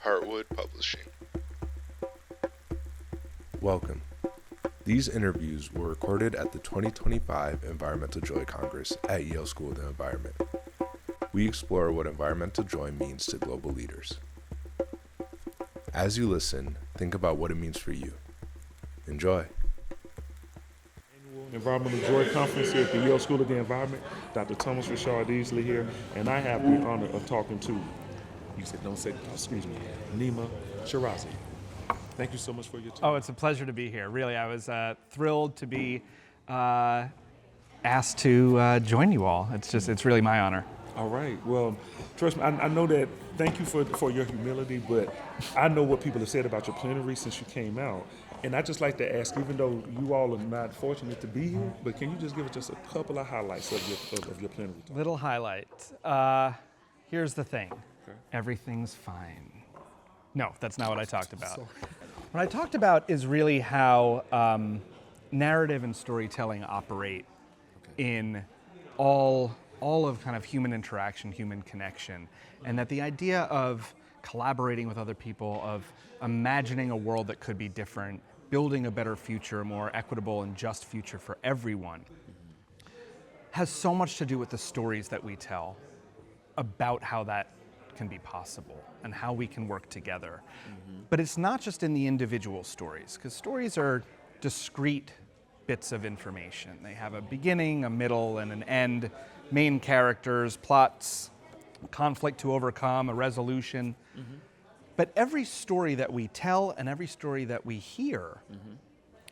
Heartwood Publishing. Welcome. These interviews were recorded at the 2025 Environmental Joy Congress at Yale School of the Environment. We explore what environmental joy means to global leaders. As you listen, think about what it means for you. Enjoy. Annual Environmental Joy Conference here at the Yale School of the Environment. Dr. Thomas Richard Easley here, and I have the honor of talking to, Nima Shirazi. Thank you so much for your time. Oh, it's a pleasure to be here. Really, I was thrilled to be asked to join you all. It's really my honor. All right. Well, trust me, I know that. Thank you for your humility, but I know what people have said about your plenary since you came out. And I just like to ask, even though you all are not fortunate to be here, but can you just give us just a couple of highlights of your plenary talk? Little highlight. Here's the thing. Okay. Everything's fine. No, that's not what I talked about. What I talked about is really how narrative and storytelling operate in all of kind of human interaction, human connection, and that the idea of collaborating with other people, of imagining a world that could be different, building a better future, a more equitable and just future for everyone, has so much to do with the stories that we tell about how that can be possible and how we can work together. But it's not just in the individual stories, because stories are discrete bits of information. They have a beginning, a middle, and an end, main characters, plots, conflict to overcome, a resolution. But every story that we tell and every story that we hear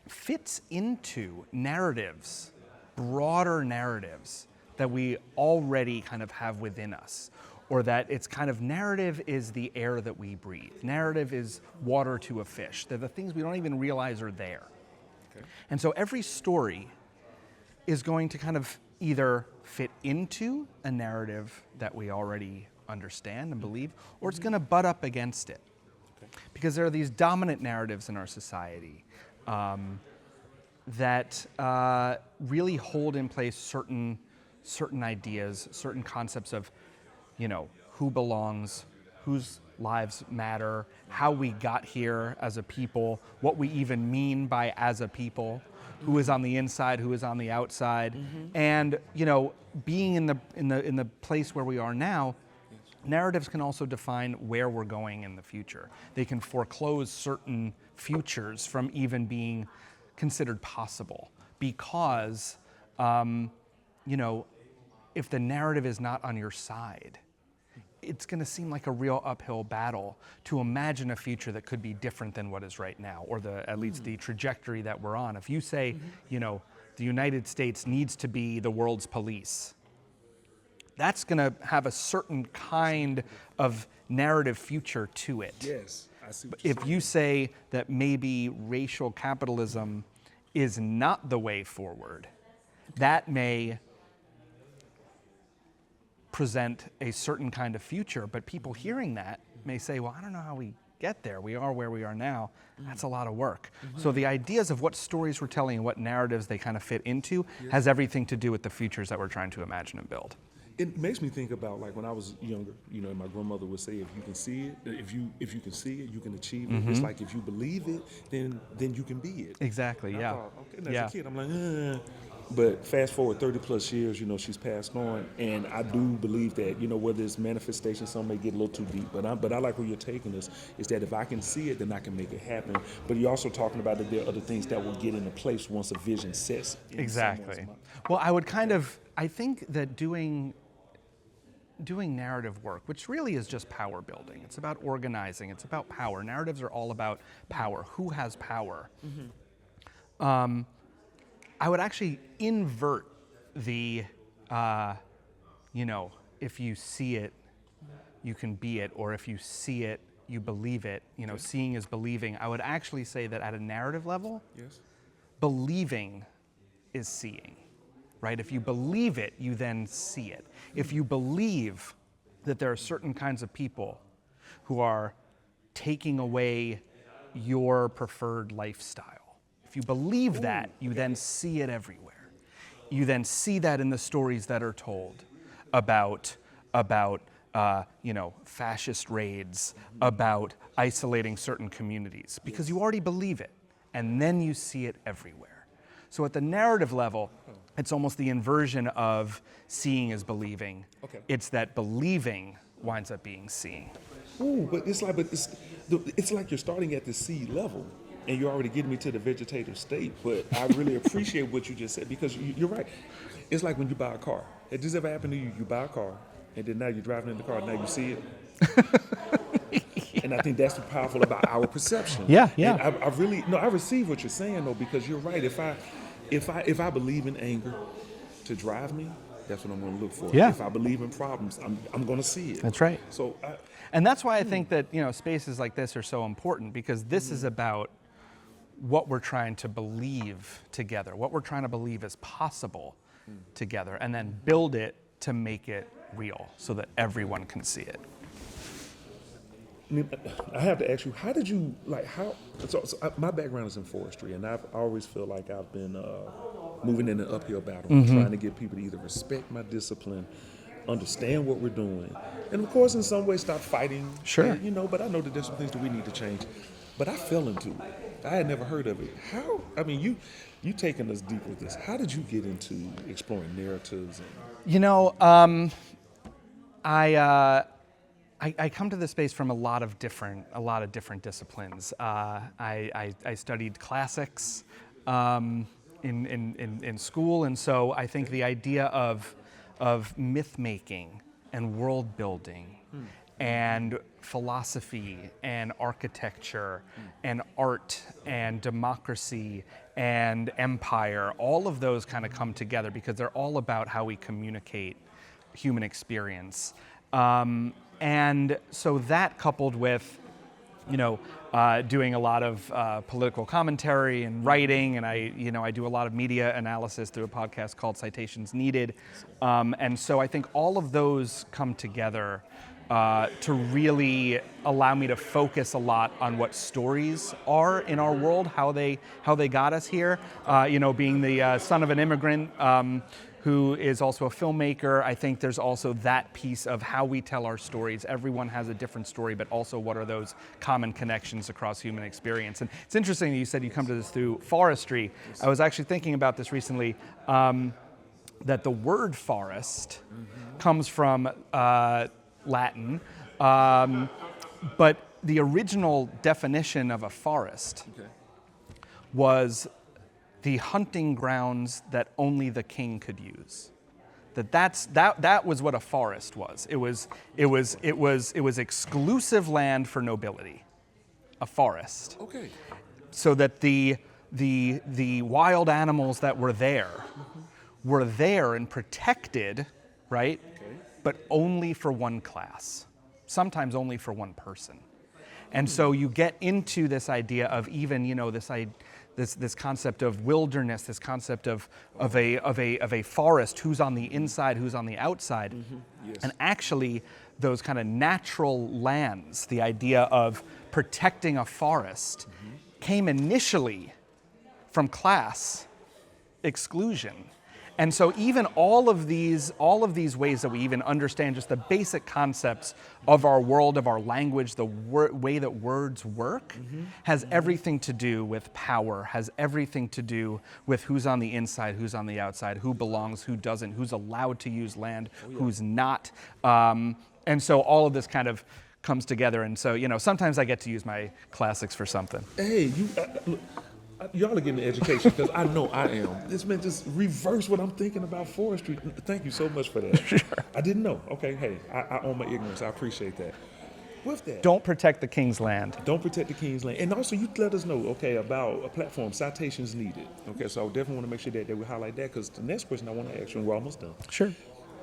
fits into narratives, broader narratives that we already kind of have within us. Or that it's kind of narrative is the air that we breathe. Narrative is water to a fish. They're the things we don't even realize are there. Okay. And so every story is going to kind of either fit into a narrative that we already understand and believe, or it's going to butt up against it. Okay. Because there are these dominant narratives in our society that really hold in place certain ideas, certain concepts of, who belongs, whose lives matter, how we got here as a people, what we even mean by as a people, who is on the inside, who is on the outside, and being in the place where we are now. Narratives can also define where we're going in the future. They can foreclose certain futures from even being considered possible because, if the narrative is not on your side, it's going to seem like a real uphill battle to imagine a future that could be different than what is right now, or at least the trajectory that we're on. If you say, the United States needs to be the world's police, that's going to have a certain kind of narrative future to it. Yes, I see what If you say that maybe racial capitalism is not the way forward, that may present a certain kind of future, but people hearing that may say, well, I don't know how we get there. We are where we are now. That's a lot of work. So the ideas of what stories we're telling and what narratives they kind of fit into has everything to do with the futures that we're trying to imagine and build. It makes me think about like when I was younger, my grandmother would say, if you can see it, if you can see it, you can achieve it. It's like if you believe it, then you can be it. Exactly, And yeah. I thought, okay, and as a kid, I'm like, But fast forward 30 plus years, she's passed on, and I do believe that, whether it's manifestation, some may get a little too deep, but I like where you're taking this, is that if I can see it, then I can make it happen. But you're also talking about that there are other things that will get into place once a vision sets. Exactly. Well, I think that doing narrative work, which really is just power building. It's about organizing. It's about power. Narratives are all about power. Who has power? I would actually invert the, if you see it, you can be it, or if you see it, you believe it. Seeing is believing. I would actually say that at a narrative level, believing is seeing. Right? If you believe it, you then see it. If you believe that there are certain kinds of people who are taking away your preferred lifestyle, if you believe that, you then see it everywhere. You then see that in the stories that are told about fascist raids, about isolating certain communities, because you already believe it, and then you see it everywhere. So at the narrative level, it's almost the inversion of seeing is believing. Okay. It's that believing winds up being seeing. Ooh, but it's like you're starting at the seed level, and you're already getting me to the vegetative state. But I really appreciate what you just said, because you're right. It's like when you buy a car. Has this ever happened to you? You buy a car, and then now you're driving in the car, and now you see it. And I think that's what's powerful about our perception. Yeah. And I receive what you're saying though, because you're right. If I believe in anger to drive me, that's what I'm going to look for. Yeah. If I believe in problems, I'm going to see it. That's right. So, And that's why I think that spaces like this are so important, because this is about what we're trying to believe together, what we're trying to believe is possible together, and then build it to make it real so that everyone can see it. I have to ask you, how did you my background is in forestry, and I always feel like I've been moving in an uphill battle, trying to get people to either respect my discipline, understand what we're doing, and of course in some ways stop fighting. Sure. And, but I know that there's some things that we need to change. But I fell into it. I had never heard of it. How? I mean, you taking us deep with this. How did you get into exploring narratives? I come to this space from a lot of different disciplines. I studied classics in school, and so I think the idea of myth making and world building and philosophy and architecture and art and democracy and empire, all of those kind of come together because they're all about how we communicate human experience. And so that, coupled with doing a lot of political commentary and writing, and I do a lot of media analysis through a podcast called Citations Needed. And so I think all of those come together to really allow me to focus a lot on what stories are in our world, how they got us here. Being the son of an immigrant who is also a filmmaker, I think there's also that piece of how we tell our stories. Everyone has a different story, but also what are those common connections across human experience? And it's interesting that you said you come to this through forestry. I was actually thinking about this recently, that the word forest comes from Latin, but the original definition of a forest was the hunting grounds that only the king could use. That was what a forest was. It was exclusive land for nobility, a forest. Okay. So that the wild animals that were there and protected, right? Okay. But only for one class, sometimes only for one person. And so you get into this idea of even, this concept of wilderness, this concept of a forest, who's on the inside, who's on the outside. Yes. And actually those kind of natural lands, the idea of protecting a forest came initially from class exclusion. And so even all of these ways that we even understand just the basic concepts of our world, of our language, the way that words work, has everything to do with power, has everything to do with who's on the inside, who's on the outside, who belongs, who doesn't, who's allowed to use land, who's not. And so all of this kind of comes together. And so, sometimes I get to use my classics for something. Hey, y'all are getting an education, because I know I am. This man just reverse what I'm thinking about forestry. Thank you so much for that. Sure. I didn't know. Okay, hey, I own my ignorance. I appreciate that. With that, don't protect the king's land. Don't protect the king's land. And also, you let us know, about a platform, Citations Needed. Okay, so I definitely want to make sure that we highlight that, because the next question I want to ask you, and we're almost done. Sure.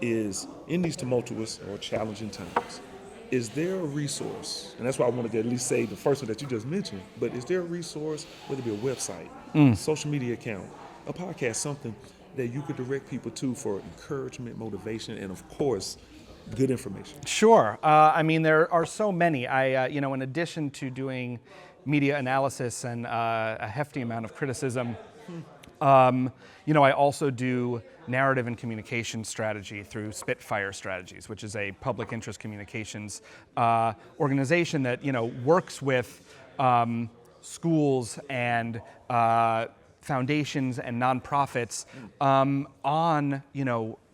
Is, in these tumultuous or challenging times, is there a resource, and that's why I wanted to at least say the first one that you just mentioned, but is there a resource, whether it be a website, social media account, a podcast, something that you could direct people to for encouragement, motivation, and of course, good information? Sure. There are so many. In addition to doing media analysis and a hefty amount of criticism, I also do narrative and communication strategy through Spitfire Strategies, which is a public interest communications organization that works with schools and foundations and nonprofits on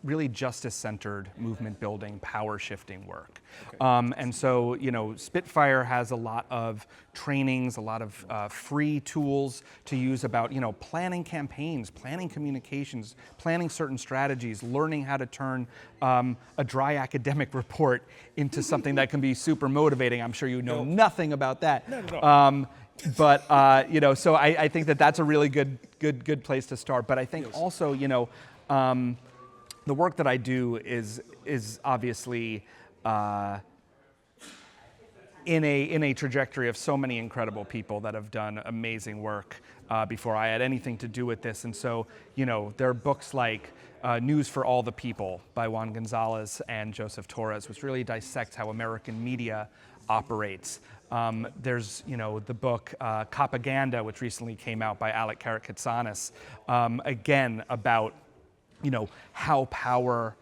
really justice-centered movement building, power shifting work. And so Spitfire has a lot of trainings, a lot of free tools to use about planning campaigns, planning communications, planning certain strategies, learning how to turn a dry academic report into something that can be super motivating. I'm sure you know nothing about that. Not at all. But so I think that's a really good place to start. But I think also the work that I do is obviously in a trajectory of so many incredible people that have done amazing work before I had anything to do with this. And so there are books like News for All the People by Juan Gonzalez and Joseph Torres, which really dissects how American media operates. There's the book Propaganda, which recently came out by Alec Karakatsanis, again about how power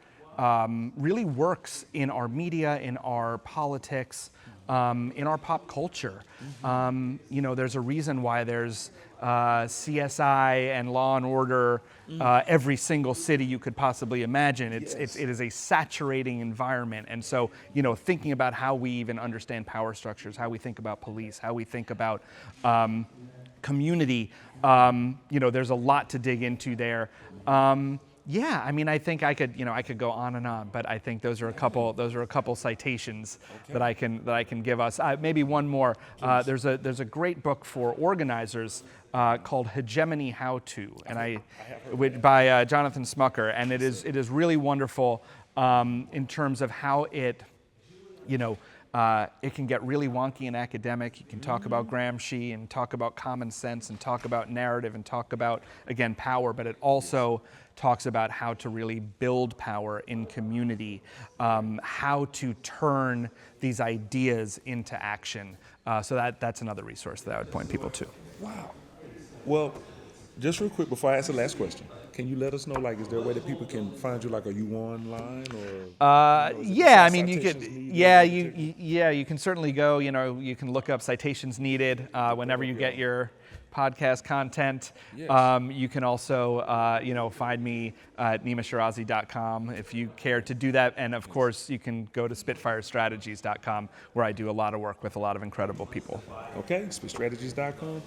really works in our media, in our politics, in our pop culture. There's a reason why there's CSI and Law and Order every single city you could possibly imagine. It is a saturating environment. And so, thinking about how we even understand power structures, how we think about police, how we think about community, there's a lot to dig into there. I think I could go on and on, but I think those are a couple citations that I can give us. Maybe one more. There's a great book for organizers called Hegemony How To, by Jonathan Smucker, and it is really wonderful in terms of how it can get really wonky and academic. You can talk about Gramsci and talk about common sense and talk about narrative and talk about, again, power, but it also talks about how to really build power in community, how to turn these ideas into action. So that's another resource that I would point people to. Wow. Well, just real quick before I ask the last question, can you let us know, is there a way that people can find you? Are you online or? You can certainly go. You can look up citations needed whenever you get your podcast content. Yes. You can also, find me at nimashirazi.com if you care to do that. And of course, you can go to spitfirestrategies.com where I do a lot of work with a lot of incredible people. Okay, spitstrategies.com.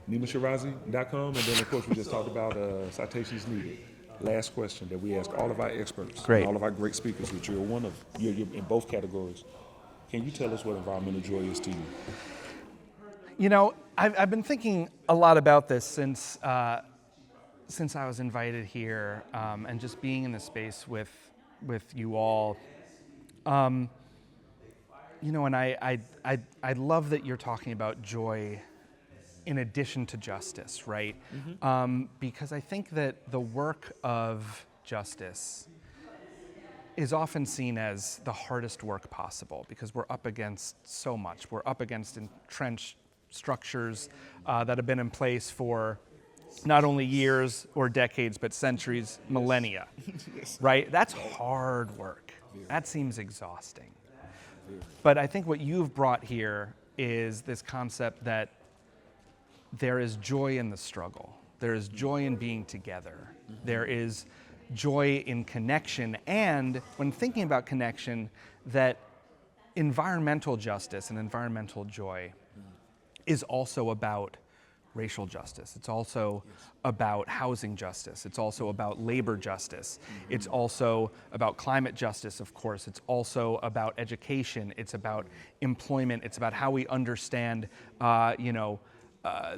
NimaShirazi.com, and then of course we just talked about citations needed. Last question that we ask all of our experts, Great. And all of our great speakers, which you're one of, you're in both categories. Can you tell us what environmental joy is to you? I've been thinking a lot about this since I was invited here, and just being in the space with you all. And I love that you're talking about joy in addition to justice, right? Mm-hmm. Because I think that the work of justice is often seen as the hardest work possible because we're up against so much. We're up against entrenched structures that have been in place for not only years or decades, but centuries, millennia, Yes. right? That's hard work. That seems exhausting. But I think what you've brought here is this concept that there is joy in the struggle. There is joy in being together. Mm-hmm. There is joy in connection. And when thinking about connection, that environmental justice and environmental joy is also about racial justice. It's also about housing justice. It's also about labor justice. Mm-hmm. It's also about climate justice, of course. It's also about education. It's about employment. It's about how we understand,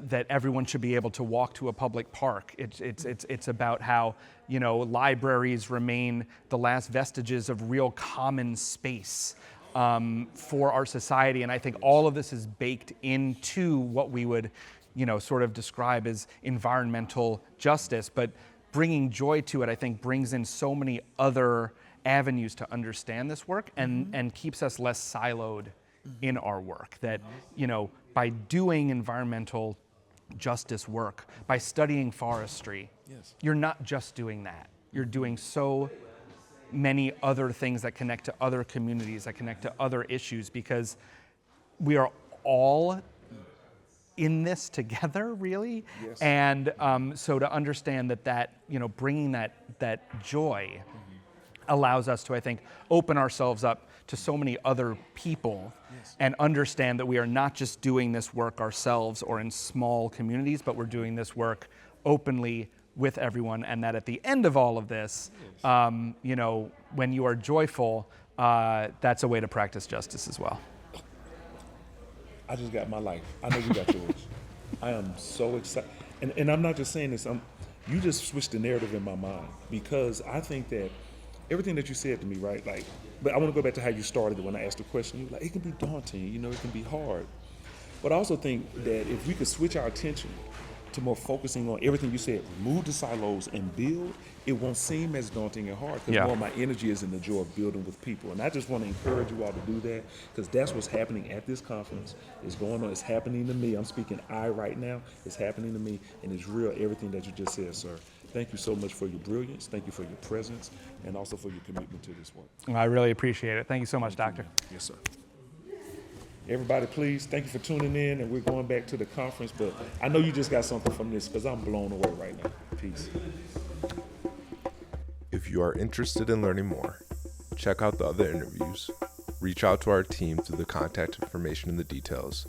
that everyone should be able to walk to a public park. It's about how libraries remain the last vestiges of real common space for our society. And I think all of this is baked into what we would sort of describe as environmental justice. But bringing joy to it, I think, brings in so many other avenues to understand this work and keeps us less siloed in our work. That by doing environmental justice work, by studying forestry, Yes. you're not just doing that. you're doing so many other things that connect to other communities, that connect to other issues, because we are all in this together, really. Yes. And so to understand that bringing that joy allows us to, I think, open ourselves up to so many other people, and understand that we are not just doing this work ourselves or in small communities, but we're doing this work openly with everyone, and that at the end of all of this, when you are joyful, that's a way to practice justice as well. I just got my life. I know you got yours. I am so excited. And I'm not just saying this, you just switched the narrative in my mind, because I think that everything that you said to me, right? Like, but I want to go back to how you started it when I asked the question. You were like, it can be daunting, it can be hard. But I also think that if we could switch our attention to more focusing on everything you said, remove the silos and build, it won't seem as daunting and hard, because more of my energy is in the joy of building with people. And I just want to encourage you all to do that, because that's what's happening at this conference. It's going on, it's happening to me. I'm speaking right now, it's happening to me, and it's real, everything that you just said, sir. Thank you so much for your brilliance, thank you for your presence, and also for your commitment to this work. Well, I really appreciate it. Thank you so much, Doctor. Yes, sir. Everybody, please, thank you for tuning in, and we're going back to the conference, but I know you just got something from this, because I'm blown away right now. Peace. If you are interested in learning more, check out the other interviews, reach out to our team through the contact information in the details,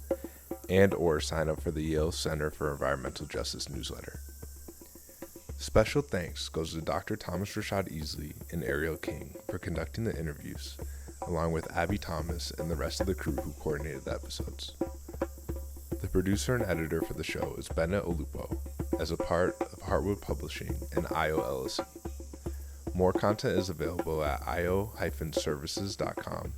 and/or sign up for the Yale Center for Environmental Justice newsletter. Special thanks goes to Dr. Thomas Rashad Easley and Ariel King for conducting the interviews, along with Abby Thomas and the rest of the crew who coordinated the episodes. The producer and editor for the show is Bennett Olupo, as a part of Heartwood Publishing and IO LLC. More content is available at io-services.com